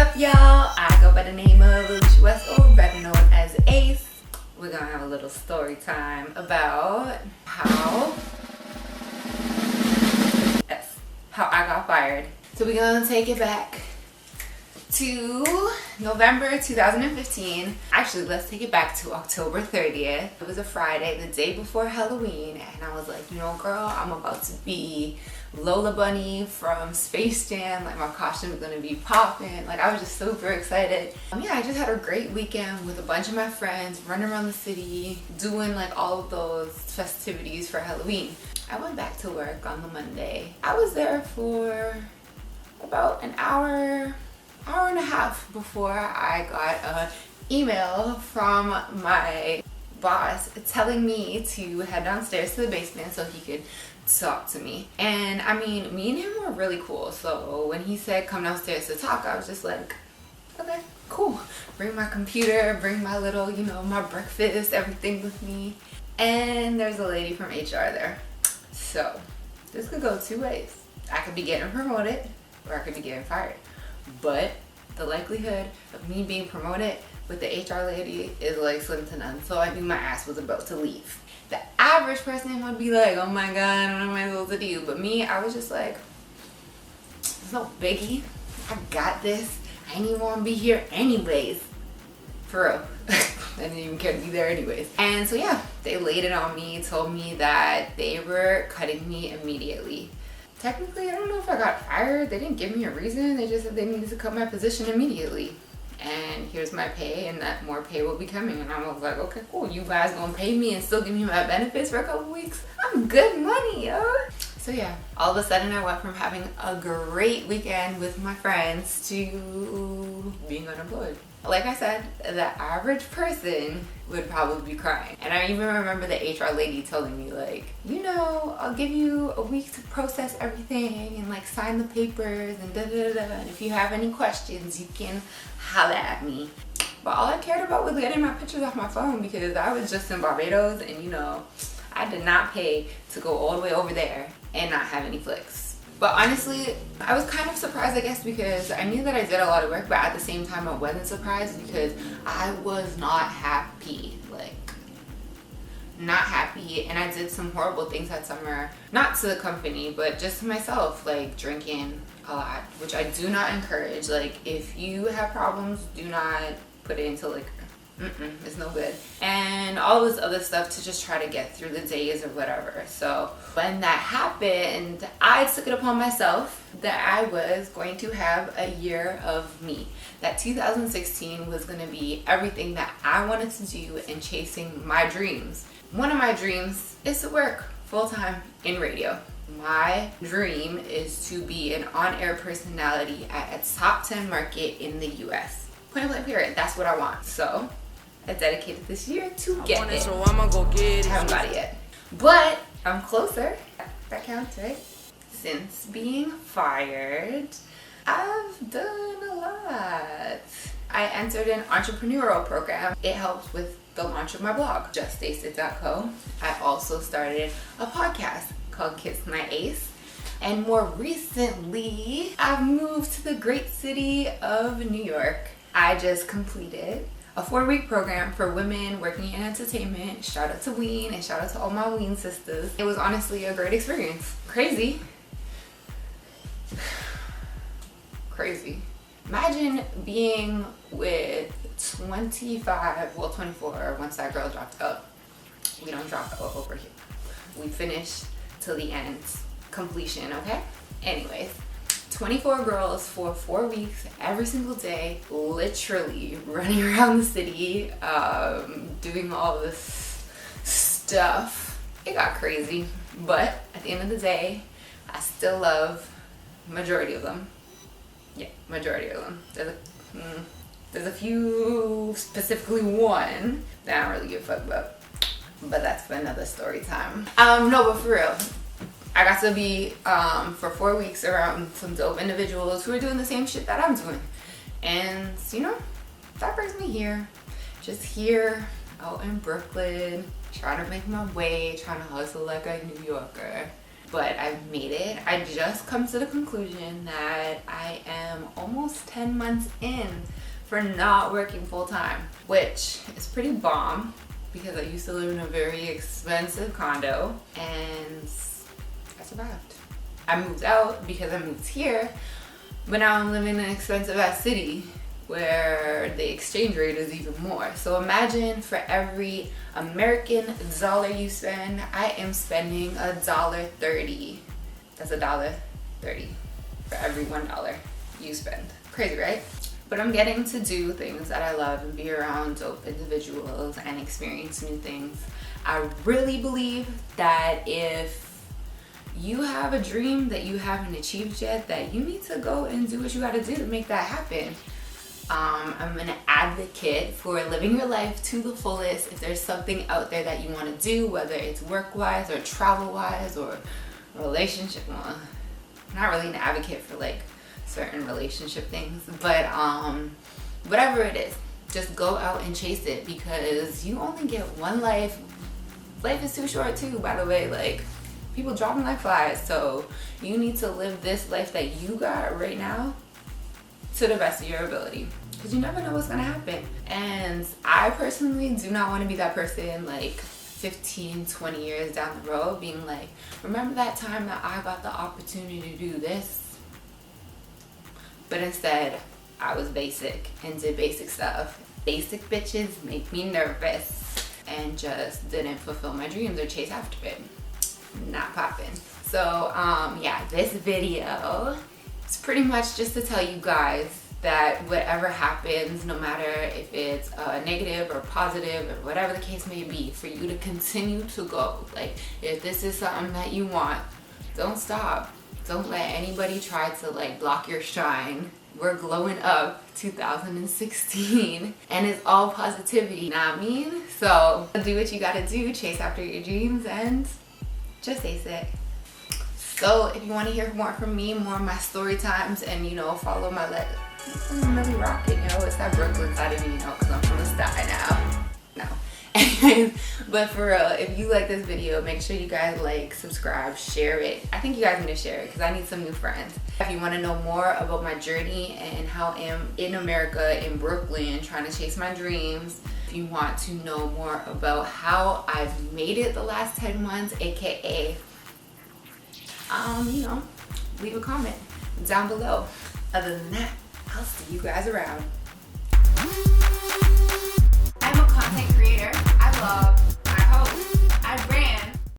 up, y'all? I go by the name of Alicia West, or better known as Ace. We're gonna have a little story time about how I got fired. So we're gonna take it back to November 2015. Actually, let's take it back to October 30th. It was a Friday, the day before Halloween, and I was like, you know, girl, I'm about to be Lola Bunny from Space Jam. Like, my costume is gonna be popping. Like, I was just super excited. Yeah, I just had a great weekend with a bunch of my friends, running around the city, doing like all of those festivities for Halloween. I went back to work on the Monday. I was there for about an hour and a half before I got an email from my boss telling me to head downstairs to the basement so he could talk to me. And I mean, me and him were really cool. So when he said come downstairs to talk, I was just like, okay, cool. Bring my computer, bring my little, you know, my breakfast, everything with me. And there's a lady from HR there. So this could go two ways. I could be getting promoted or I could be getting fired. But the likelihood of me being promoted with the HR lady is like slim to none. So I knew my ass was about to leave. The average person would be like, oh my God, what am I supposed to do? But me, I was just like, it's no biggie. I got this. I didn't even want to be here anyways. For real. I didn't even care to be there anyways. And so yeah, they laid it on me, told me that they were cutting me immediately. Technically, I don't know if I got fired. They didn't give me a reason. They just said they needed to cut my position immediately. And here's my pay, and that more pay will be coming. And I was like, okay, cool. You guys gonna pay me and still give me my benefits for a couple weeks? I'm good money, yo. So yeah, all of a sudden I went from having a great weekend with my friends to being unemployed. Like I said, the average person would probably be crying. And I even remember the HR lady telling me like, you know, I'll give you a week to process everything and like sign the papers and da da da. And if you have any questions, you can holla at me. But all I cared about was getting my pictures off my phone because I was just in Barbados and, you know, I did not pay to go all the way over there and not have any flicks. But honestly, I was kind of surprised, I guess, because I knew that I did a lot of work, but at the same time, I wasn't surprised because I was not happy. Like, not happy. And I did some horrible things that summer, not to the company, but just to myself, like drinking a lot, which I do not encourage. Like, if you have problems, do not put it into liquor. It's no good. And all this other stuff to just try to get through the days or whatever. So when that happened, I took it upon myself that I was going to have a year of me. That 2016 was going to be everything that I wanted to do in chasing my dreams. One of my dreams is to work full-time in radio. My dream is to be an on-air personality at a top 10 market in the US. Point blank period. That's what I want. So I dedicated this year to get it. So I'ma go get it. I haven't got it yet. But I'm closer. That counts, right? Since being fired, I've done a lot. I entered an entrepreneurial program. It helps with the launch of my blog, justaceit.co. I also started a podcast called Kiss My Ace. And more recently, I've moved to the great city of New York. I just completed a 4-week program for women working in entertainment. Shout out to Ween and shout out to all my Ween sisters. It was honestly a great experience. Crazy. Crazy. Imagine being with 24 once that girl dropped out. We don't drop out over here. We finish till the end. Completion, okay? Anyways. 24 girls for 4 weeks, every single day, literally running around the city, doing all this stuff. It got crazy, but at the end of the day, I still love majority of them. Yeah, majority of them. There's a few, specifically one, that I don't really give a fuck about, but that's for another story time. No, but for real. I got to be for 4 weeks around some dope individuals who are doing the same shit that I'm doing. And, you know, that brings me here. Just here, out in Brooklyn, trying to make my way, trying to hustle like a New Yorker. but I've made it. I just come to the conclusion that I am almost 10 months in for not working full time, which is pretty bomb because I used to live in a very expensive condo and I survived. I moved out because I moved here, but now I'm living in an expensive ass city where the exchange rate is even more. So imagine for every American dollar you spend, I am spending $1.30. That's $1.30 for every $1 you spend. Crazy, right? But I'm getting to do things that I love and be around dope individuals and experience new things. I really believe that if you have a dream that you haven't achieved yet, that you need to go and do what you gotta do to make that happen. I'm an advocate for living your life to the fullest. If there's something out there that you want to do, whether it's work-wise or travel-wise or relationship, well, I'm not really an advocate for like certain relationship things, but whatever it is, just go out and chase it because you only get one life. Life is too short too, by the way. Like, people dropping like flies, so you need to live this life that you got right now to the best of your ability, because you never know what's gonna happen. And I personally do not want to be that person like 15, 20 years down the road being like, remember that time that I got the opportunity to do this? But instead, I was basic and did basic stuff. Basic bitches make me nervous and just didn't fulfill my dreams or chase after it. Not popping. So yeah, this video is pretty much just to tell you guys that whatever happens, no matter if it's negative or positive or whatever the case may be, for you to continue to go. Like, if this is something that you want, don't stop. Don't let anybody try to like block your shine. We're glowing up 2016 and it's all positivity, not mean? So do what you gotta do, chase after your dreams and just ace it. So if you want to hear more from me, more of my story times, and you know, follow my I'm really rocking, you know, it's that Brooklyn side of me, you know, because I'm from the sty now. No. Anyways, but for real, if you like this video, make sure you guys like, subscribe, share it. I think you guys need to share it because I need some new friends. If you want to know more about my journey and how I'm in America, in Brooklyn, trying to chase my dreams, if you want to know more about how I've made it the last 10 months, aka you know, leave a comment down below. Other than that, I'll see you guys around. I'm a content creator. I vlog, I host, I rant.